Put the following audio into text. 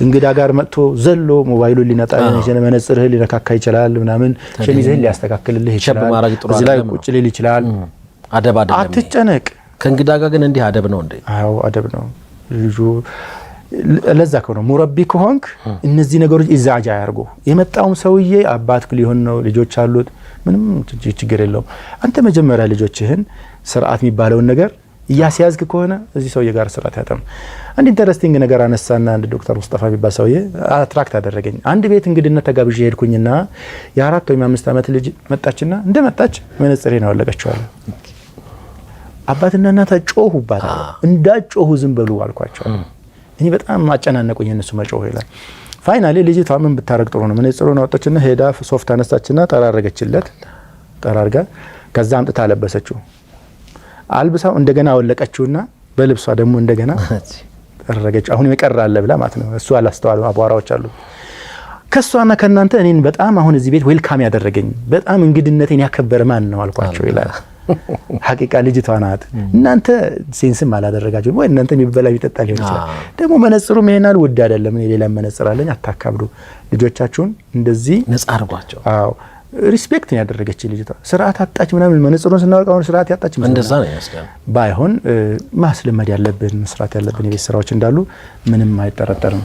እንግዳ ጋር መጥቶ ዘሎ ሞባይሉን ሊነጣ ይችላል መነጽርህ ሊነካካ ይችላል ምናምን ሸሚዝህን ሊያስተካክልልህ ይችላል እዚህ ላይ ቁጭ ሊል ይችላል አደብ አትጨነቅ ከእንግዳ ጋር ግን እንዲህ አደብ ነው እንዴ አዎ አደብ ነው ልጁ ለዛ ነው ሙረቢ ከሆንክ እነዚህ ነገሮች ኢዛጃ ያርጉ የመጣው ሰውዬ አባት ሊሆን ነው ልጆች አሉት ምንም ችግር የለውም አንተ መጀመሪያ ልጆችህን ስርዓት የሚባለው ነገር ያሲያዝክ ከሆነ እዚህ ሰውዬ ጋር ስርዓት ያጠም አንድ ኢንተረስቲንግ ነገር አነሳና አንድ ዶክተር ሙስጠፋ ቢባል ሰውዬ አትራክት አደረገኝ አንድ ቤት እንግዲነት ተጋብዤ ሄድኩኝና የ4 ወይ 5 አመት ልጅ መጣችና እንደመጣች መነጽሬን አወለቀችው አለ አባትና እናታ ጮሁባት እንዳጮሁ ዝም በሉ አልኳቸው እኔ በጣም ማጨናነቁኝ እነሱ መጮህ ይላል ፋይናሊ ልጅቷ ምን ብታረግ ጥሩ ነው መነጽሩን አወጣችና ሄዳ ሶፍት አነሳችና ጠራረገችለት ጠራርጋ ከዛ አምጥታ ለበሰችው አልብሳው እንደገና አወለቀችውና በልብሷ ደግሞ እንደገና ጠራረገችው አሁን ይቀራል ብላ ማለት ነው እሱ አላስተዋለው አቧራዎች አሉ ከሷና ከናንተ እኔን በጣም አሁን እዚህ ቤት ዌልካም ያደረገኝ በጣም እንግድነቴን ያከበረ ማን ነው አልኳቸው ይላል ሐቂቃ ልጅቷ ናት እናንተ ሴንስም አላደረጋችሁ ወይ እናንተ የሚበላ ይጠጣ ሊሆን ይችላል ደግሞ መነጽሩ መሄናል ውድ አይደለም እኔ ሌላ መነጽር አለኝ አታካብዱ ልጆቻችሁን እንደዚህ ነፃ አርጓቸው አዎ ሪስፔክት ያደረገች ልጅቷ ስርዓት አጣች ምናምን መነጽሩን ስናወጣው ስርዓት ያጣች እንደዛ ነው ያስቀር ባይሆን ማስለመድ ያለብን መስራት ያለብን የቤት ስራዎች እንዳሉ ምንም አይጠረጠርም